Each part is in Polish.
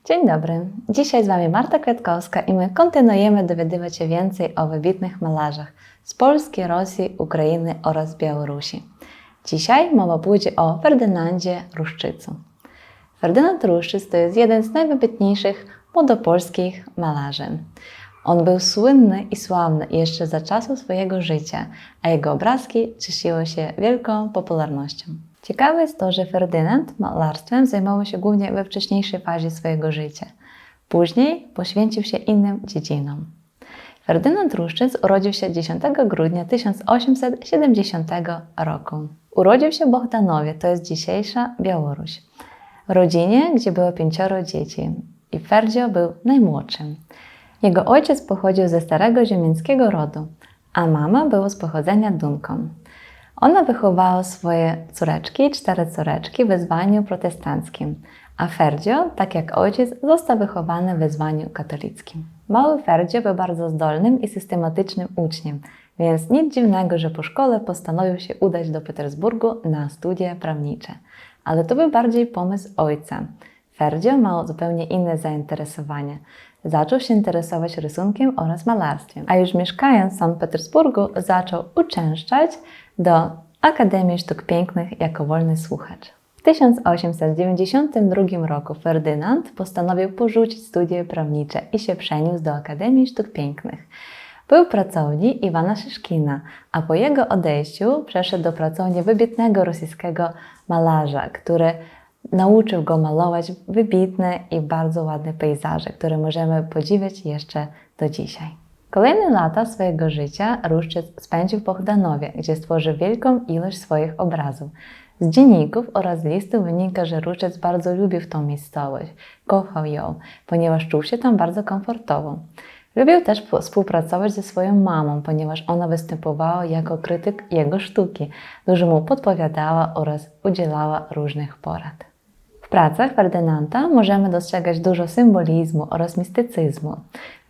Dzień dobry, dzisiaj z Wami Marta Kwiatkowska i my kontynuujemy dowiadywać się więcej o wybitnych malarzach z Polski, Rosji, Ukrainy oraz Białorusi. Dzisiaj mowa pójdzie o Ferdynandzie Ruszczycu. Ferdynand Ruszczyc to jest jeden z najwybitniejszych młodopolskich malarzy. On był słynny i sławny jeszcze za czasów swojego życia, a jego obrazki cieszyły się wielką popularnością. Ciekawe jest to, że Ferdynand malarstwem zajmował się głównie we wcześniejszej fazie swojego życia. Później poświęcił się innym dziedzinom. Ferdynand Ruszczyc urodził się 10 grudnia 1870 roku. Urodził się w Bohdanowie, to jest dzisiejsza Białoruś. W rodzinie, gdzie było 5 dzieci i Ferdzio był najmłodszym. Jego ojciec pochodził ze starego ziemiańskiego rodu, a mama była z pochodzenia Dunką. Ona wychowała swoje córeczki, 4 córeczki w wyznaniu protestanckim, a Ferdzio, tak jak ojciec, został wychowany w wyznaniu katolickim. Mały Ferdzio był bardzo zdolnym i systematycznym uczniem, więc nic dziwnego, że po szkole postanowił się udać do Petersburgu na studia prawnicze. Ale to był bardziej pomysł ojca. Ferdzio miał zupełnie inne zainteresowania. Zaczął się interesować rysunkiem oraz malarstwem, a już mieszkając w Sankt Petersburgu zaczął uczęszczać do Akademii Sztuk Pięknych jako wolny słuchacz. W 1892 roku Ferdynand postanowił porzucić studia prawnicze i się przeniósł do Akademii Sztuk Pięknych. Był w pracowni Iwana Szyszkina, a po jego odejściu przeszedł do pracowni wybitnego rosyjskiego malarza, który nauczył go malować wybitne i bardzo ładne pejzaże, które możemy podziwiać jeszcze do dzisiaj. Kolejne lata swojego życia Ruszczyc spędził w Bohdanowie, gdzie stworzył wielką ilość swoich obrazów. Z dzienników oraz listów wynika, że Ruszczyc bardzo lubił tą miejscowość, kochał ją, ponieważ czuł się tam bardzo komfortowo. Lubił też współpracować ze swoją mamą, ponieważ ona występowała jako krytyk jego sztuki, dużo mu podpowiadała oraz udzielała różnych porad. W pracach Ferdynanda możemy dostrzegać dużo symbolizmu oraz mistycyzmu.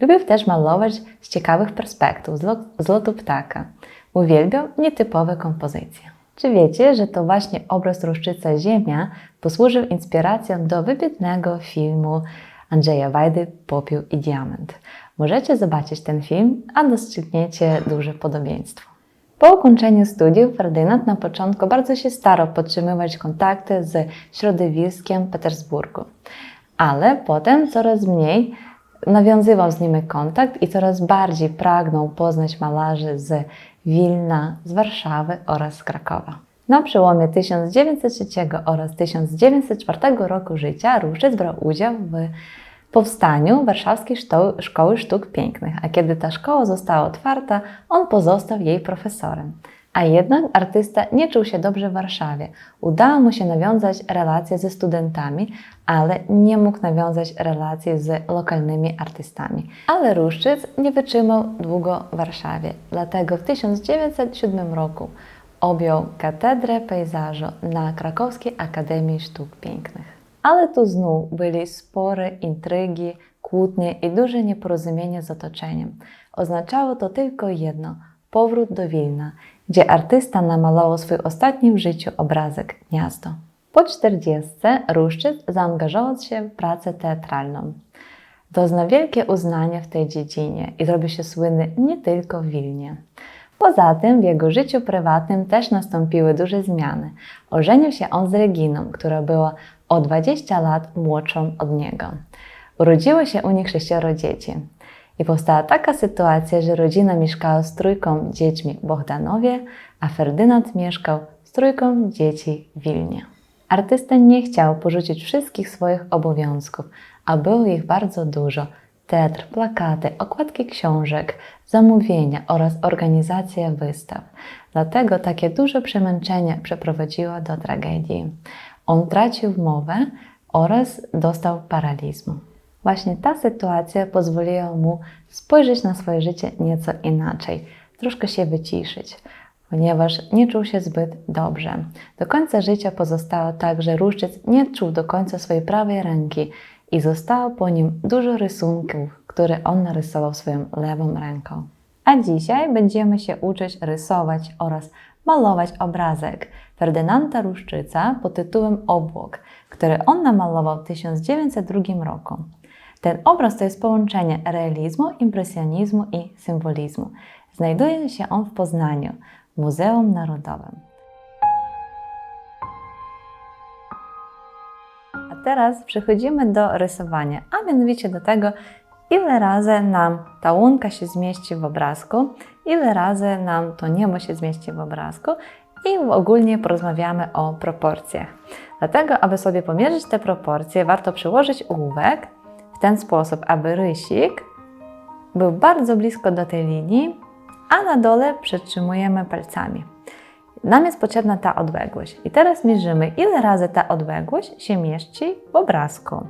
Lubił też malować z ciekawych perspektyw, z lotu ptaka. Uwielbiał nietypowe kompozycje. Czy wiecie, że to właśnie obraz Ruszczyca Ziemia posłużył inspiracją do wybitnego filmu Andrzeja Wajdy Popiół i Diament? Możecie zobaczyć ten film, a dostrzegniecie duże podobieństwo. Po ukończeniu studiów Ferdynand na początku bardzo się starał podtrzymywać kontakty z środowiskiem Petersburgu, ale potem coraz mniej nawiązywał z nimi kontakt i coraz bardziej pragnął poznać malarzy z Wilna, z Warszawy oraz z Krakowa. Na przełomie 1903 oraz 1904 roku życia Ruszczyc brał udział w powstaniu Warszawskiej Szkoły Sztuk Pięknych, a kiedy ta szkoła została otwarta, on pozostał jej profesorem. A jednak artysta nie czuł się dobrze w Warszawie. Udało mu się nawiązać relacje ze studentami, ale nie mógł nawiązać relacji z lokalnymi artystami. Ale Ruszczyc nie wytrzymał długo w Warszawie, dlatego w 1907 roku objął katedrę pejzażu na Krakowskiej Akademii Sztuk Pięknych. Ale tu znów byli spory, intrygi, kłótnie i duże nieporozumienia z otoczeniem. Oznaczało to tylko jedno – powrót do Wilna, gdzie artysta namalował swój ostatni w życiu obrazek Gniazdo. Po 40 Ruszczyc zaangażował się w pracę teatralną. Doznał wielkie uznania w tej dziedzinie i zrobił się słynny nie tylko w Wilnie. Poza tym w jego życiu prywatnym też nastąpiły duże zmiany. Ożenił się on z Reginą, która była o 20 lat młodszą od niego. Urodziło się u nich 6 dzieci. I powstała taka sytuacja, że rodzina mieszkała z 3 dziećmi w Bohdanowie, a Ferdynand mieszkał z 3 dzieci w Wilnie. Artysta nie chciał porzucić wszystkich swoich obowiązków, a było ich bardzo dużo. Teatr, plakaty, okładki książek, zamówienia oraz organizacja wystaw. Dlatego takie duże przemęczenie przeprowadziło do tragedii. On tracił mowę oraz dostał paralizmu. Właśnie ta sytuacja pozwoliła mu spojrzeć na swoje życie nieco inaczej, troszkę się wyciszyć, ponieważ nie czuł się zbyt dobrze. Do końca życia pozostało tak, że Ruszczyc nie czuł do końca swojej prawej ręki i zostało po nim dużo rysunków, które on narysował swoją lewą ręką. A dzisiaj będziemy się uczyć rysować oraz malować obrazek Ferdynanda Ruszczyca pod tytułem Obłok, który on namalował w 1902 roku. Ten obraz to jest połączenie realizmu, impresjonizmu i symbolizmu. Znajduje się on w Poznaniu, w Muzeum Narodowym. A teraz przechodzimy do rysowania, a mianowicie do tego, ile razy nam ta łąka się zmieści w obrazku, ile razy nam to niebo się zmieści w obrazku i ogólnie porozmawiamy o proporcjach. Dlatego, aby sobie pomierzyć te proporcje, warto przyłożyć ołówek w ten sposób, aby rysik był bardzo blisko do tej linii, a na dole przytrzymujemy palcami. Nam jest potrzebna ta odległość. I teraz mierzymy, ile razy ta odległość się mieści w obrazku.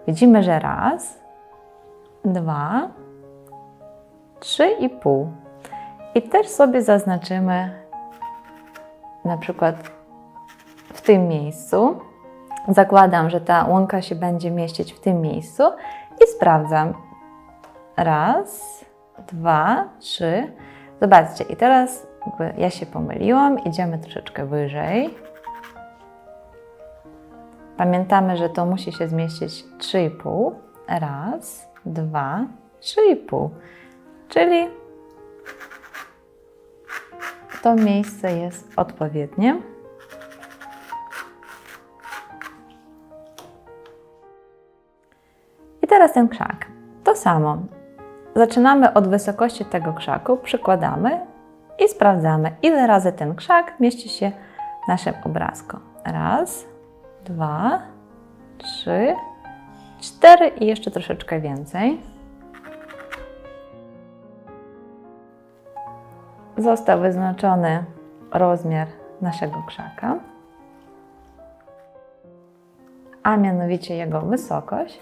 Widzimy, że raz, 2, 3,5. I też sobie zaznaczymy na przykład w tym miejscu. Zakładam, że ta łąka się będzie mieścić w tym miejscu i sprawdzam. Raz, 2, 3. Zobaczcie, i teraz ja się pomyliłam, idziemy troszeczkę wyżej. Pamiętamy, że to musi się zmieścić 3,5. Raz, 2, 3,5. Czyli to miejsce jest odpowiednie. I teraz ten krzak. To samo. Zaczynamy od wysokości tego krzaku, przykładamy i sprawdzamy, ile razy ten krzak mieści się w naszym obrazku. Raz, 2, 3, 4 i jeszcze troszeczkę więcej. Został wyznaczony rozmiar naszego krzaka, a mianowicie jego wysokość.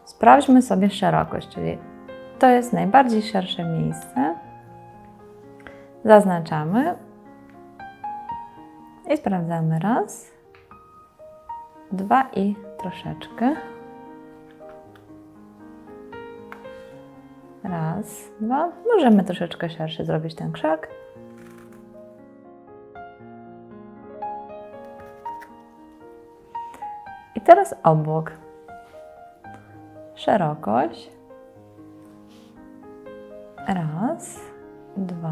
Sprawdźmy sobie szerokość, czyli to jest najbardziej szersze miejsce. Zaznaczamy i sprawdzamy. Raz, 2 i troszeczkę. Raz, 2. Możemy troszeczkę szerszy zrobić ten krzak. I teraz obłok. Szerokość. Raz, 2.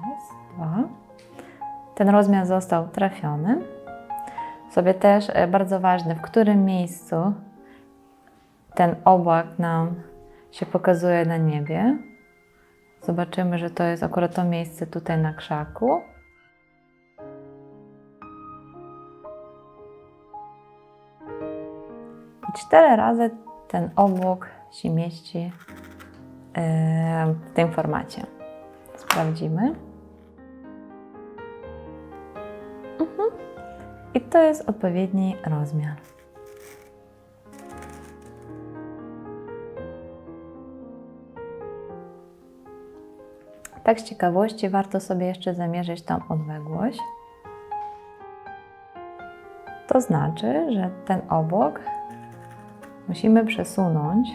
Raz, 2. Ten rozmiar został trafiony. Sobie też bardzo ważne, w którym miejscu ten obłok nam się pokazuje na niebie. Zobaczymy, że to jest akurat to miejsce tutaj na krzaku. I 4 razy ten obłok się mieści w tym formacie. Sprawdzimy. I to jest odpowiedni rozmiar. Tak z ciekawości warto sobie jeszcze zamierzyć tą odległość. To znaczy, że ten obłok musimy przesunąć.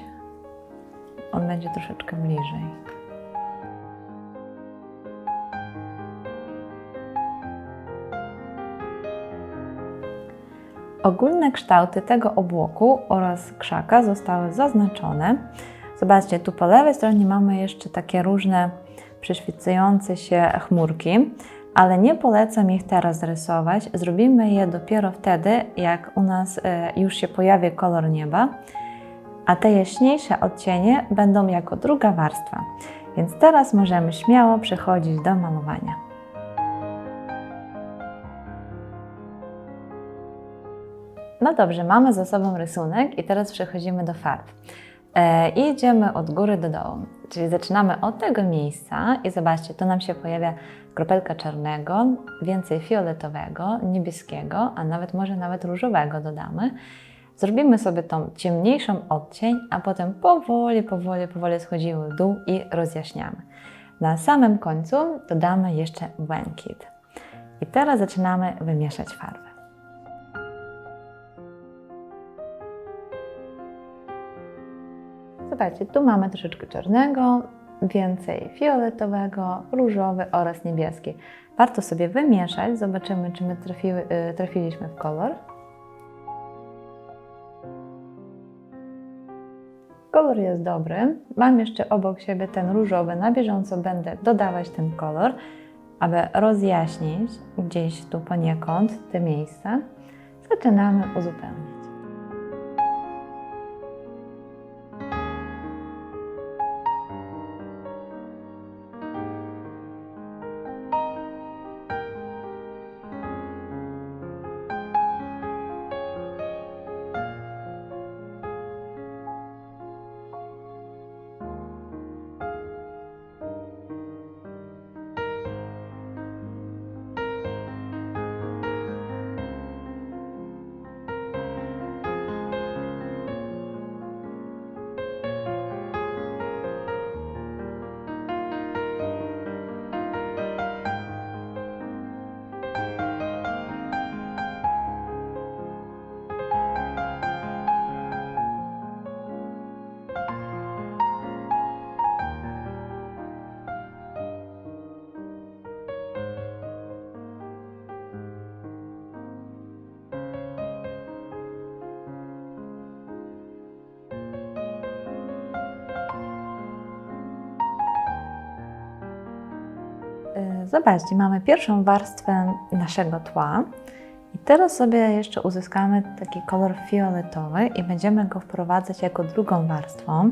On będzie troszeczkę bliżej. Ogólne kształty tego obłoku oraz krzaka zostały zaznaczone. Zobaczcie, tu po lewej stronie mamy jeszcze takie różne prześwicające się chmurki, ale nie polecam ich teraz rysować. Zrobimy je dopiero wtedy, jak u nas już się pojawi kolor nieba, a te jaśniejsze odcienie będą jako druga warstwa. Więc teraz możemy śmiało przechodzić do malowania. No dobrze, mamy za sobą rysunek i teraz przechodzimy do farb. I idziemy od góry do dołu, czyli zaczynamy od tego miejsca i zobaczcie, tu nam się pojawia kropelka czarnego, więcej fioletowego, niebieskiego, a nawet różowego dodamy. Zrobimy sobie tą ciemniejszą odcień, a potem powoli schodzimy w dół i rozjaśniamy. Na samym końcu dodamy jeszcze błękit. I teraz zaczynamy wymieszać farby. Zobaczcie, tu mamy troszeczkę czarnego, więcej fioletowego, różowy oraz niebieski. Warto sobie wymieszać, zobaczymy, czy my trafiliśmy w kolor. Kolor jest dobry. Mam jeszcze obok siebie ten różowy. Na bieżąco będę dodawać ten kolor, aby rozjaśnić gdzieś tu poniekąd te miejsca. Zaczynamy uzupełniać. Zobaczcie, mamy pierwszą warstwę naszego tła i teraz sobie jeszcze uzyskamy taki kolor fioletowy i będziemy go wprowadzać jako drugą warstwą.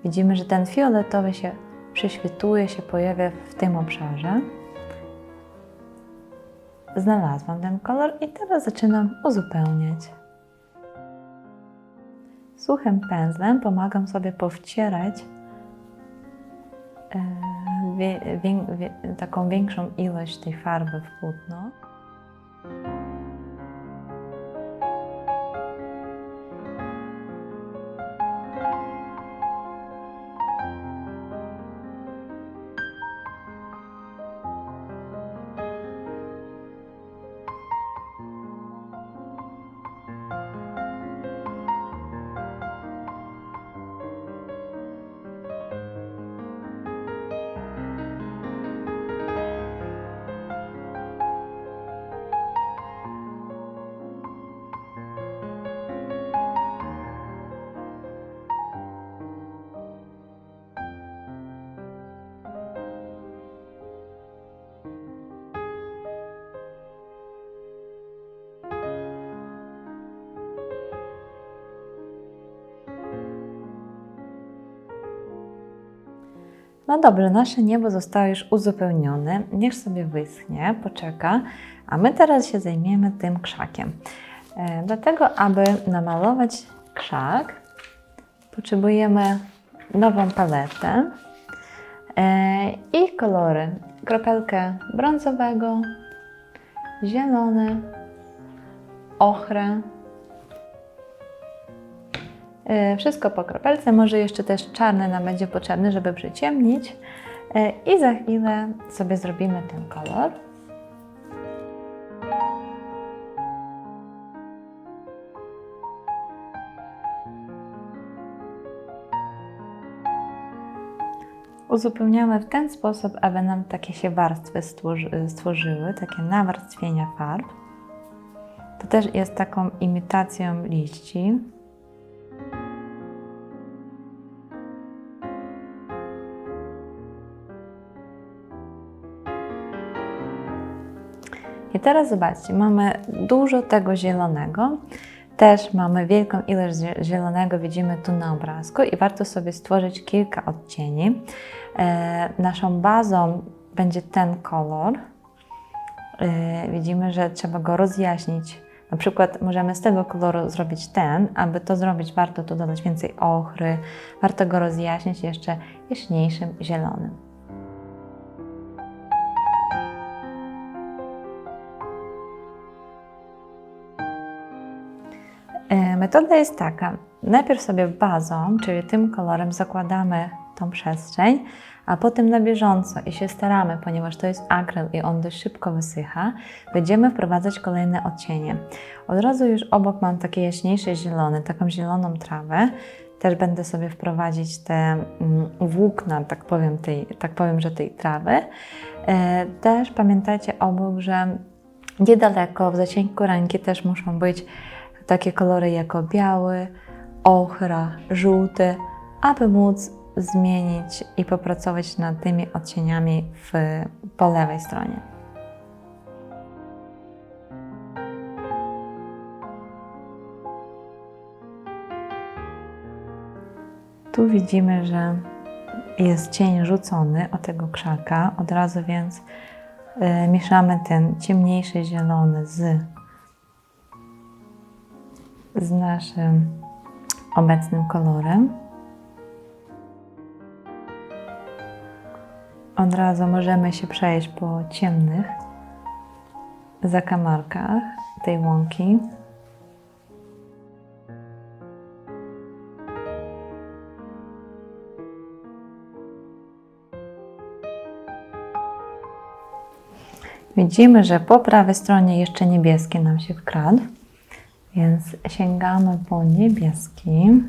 Widzimy, że ten fioletowy się prześwituje, się pojawia w tym obszarze. Znalazłam ten kolor i teraz zaczynam uzupełniać. Suchym pędzlem pomagam sobie powcierać taką większą ilość tej farby w płótno. No dobrze, nasze niebo zostało już uzupełnione. Niech sobie wyschnie, poczeka, a my teraz się zajmiemy tym krzakiem. Dlatego, aby namalować krzak, potrzebujemy nową paletę i kolory. Kropelkę brązowego, zielony, ochrę. Wszystko po kropelce, może jeszcze też czarny nam będzie potrzebny, żeby przyciemnić. I za chwilę sobie zrobimy ten kolor. Uzupełniamy w ten sposób, aby nam takie się warstwy stworzyły, takie nawarstwienia farb. To też jest taką imitacją liści. I teraz zobaczcie, mamy dużo tego zielonego. Też mamy wielką ilość zielonego, widzimy tu na obrazku i warto sobie stworzyć kilka odcieni. Naszą bazą będzie ten kolor. Widzimy, że trzeba go rozjaśnić. Na przykład możemy z tego koloru zrobić ten. Aby to zrobić, warto tu dodać więcej ochry. Warto go rozjaśnić jeszcze jaśniejszym zielonym. Metoda jest taka. Najpierw sobie bazą, czyli tym kolorem zakładamy tą przestrzeń, a potem na bieżąco i się staramy, ponieważ to jest akryl i on dość szybko wysycha, będziemy wprowadzać kolejne odcienie. Od razu już obok mam taki jaśniejszy zielony, taką zieloną trawę. też będę sobie wprowadzić te włókna, tak powiem, że tej trawy. Też pamiętajcie obok, że niedaleko, w zasięgu ręki też muszą być takie kolory jako biały, ochra, żółty, aby móc zmienić i popracować nad tymi odcieniami po lewej stronie. Tu widzimy, że jest cień rzucony od tego krzaka, od razu więc mieszamy ten ciemniejszy zielony z naszym obecnym kolorem. Od razu możemy się przejść po ciemnych zakamarkach tej łąki. Widzimy, że po prawej stronie jeszcze niebieski nam się wkradł, więc sięgamy po niebieski.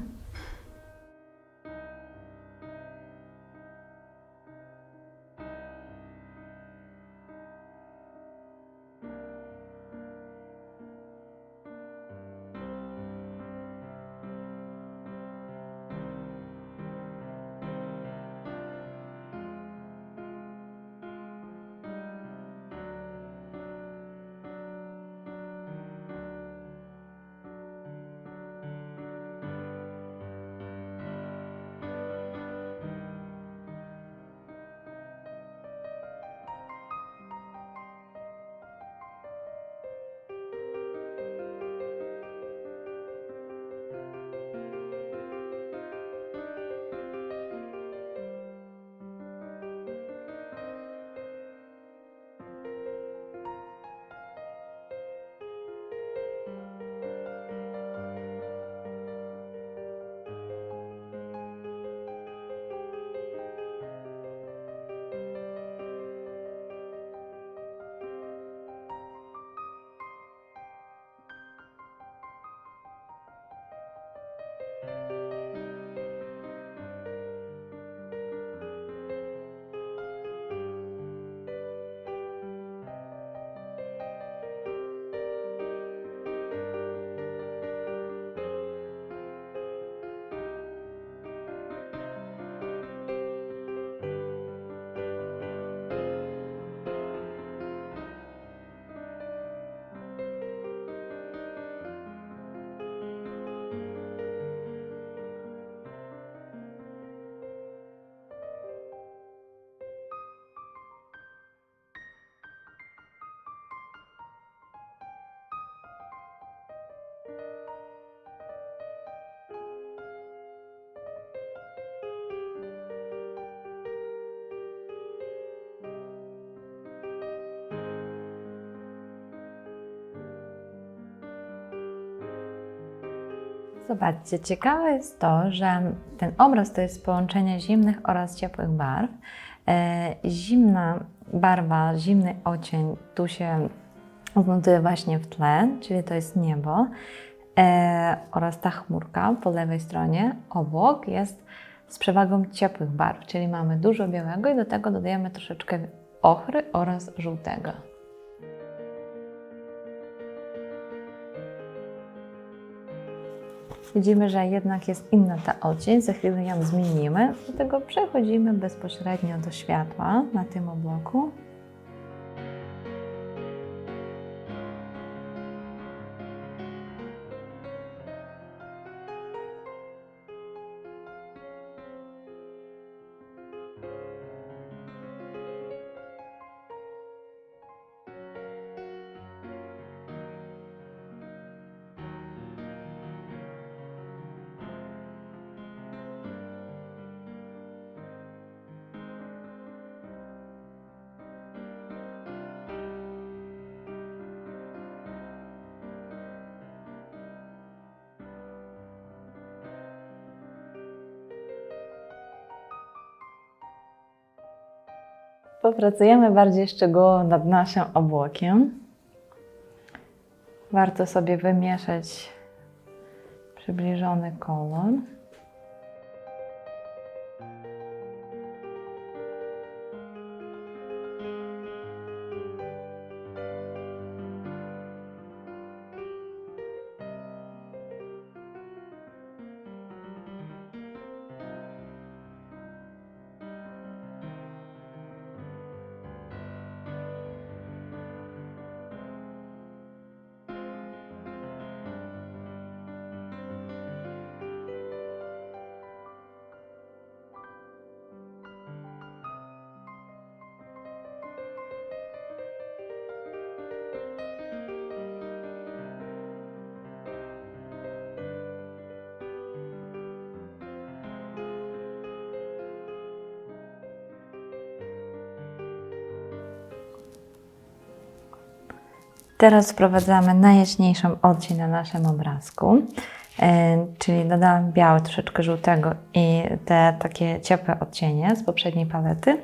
Zobaczcie, ciekawe jest to, że ten obraz to jest połączenie zimnych oraz ciepłych barw. Zimna barwa, zimny odcień tu się znajduje właśnie w tle, czyli to jest niebo, oraz ta chmurka po lewej stronie obok jest z przewagą ciepłych barw, czyli mamy dużo białego i do tego dodajemy troszeczkę ochry oraz żółtego. Widzimy, że jednak jest inna ta odcień, za chwilę ją zmienimy, dlatego przechodzimy bezpośrednio do światła na tym obłoku. Popracujemy bardziej szczegółowo nad naszym obłokiem. Warto sobie wymieszać przybliżony kolor. Teraz wprowadzamy najjaśniejszą odcień na naszym obrazku, czyli dodałam biały, troszeczkę żółtego i te takie ciepłe odcienie z poprzedniej palety.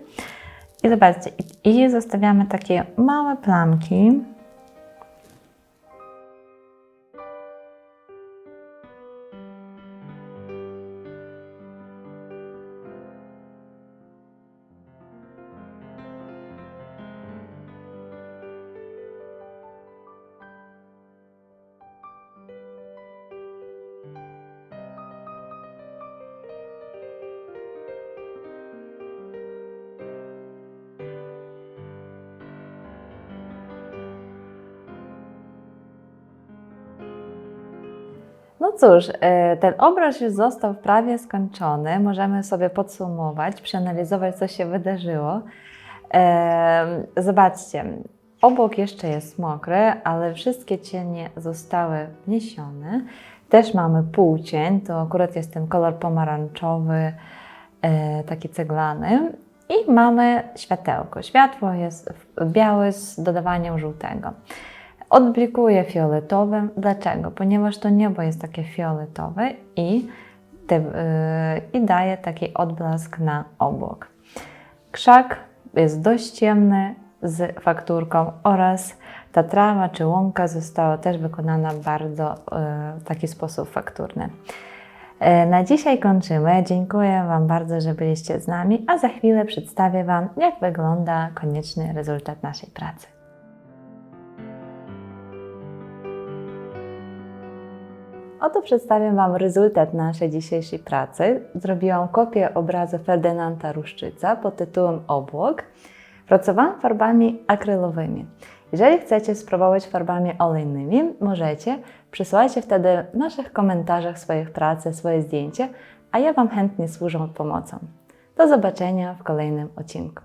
I zobaczcie, i zostawiamy takie małe plamki. No cóż, ten obraz już został prawie skończony. Możemy sobie podsumować, przeanalizować, co się wydarzyło. Zobaczcie, obok jeszcze jest mokry, ale wszystkie cienie zostały wniesione. Też mamy półcień, to akurat jest ten kolor pomarańczowy, taki ceglany. I mamy światełko. Światło jest białe z dodawaniem żółtego. Odblikuje fioletowym. Dlaczego? Ponieważ to niebo jest takie fioletowe i daje taki odblask na obłok. Krzak jest dość ciemny z fakturką oraz ta trawa czy łąka została też wykonana bardzo w taki sposób fakturny. Na dzisiaj kończymy. Dziękuję Wam bardzo, że byliście z nami, a za chwilę przedstawię Wam, jak wygląda konieczny rezultat naszej pracy. Oto przedstawię Wam rezultat naszej dzisiejszej pracy. Zrobiłam kopię obrazu Ferdynanda Ruszczyca pod tytułem Obłok. Pracowałam farbami akrylowymi. Jeżeli chcecie spróbować farbami olejnymi, możecie. Przesyłajcie wtedy w naszych komentarzach swoich pracy, swoje zdjęcia, a ja Wam chętnie służę pomocą. Do zobaczenia w kolejnym odcinku.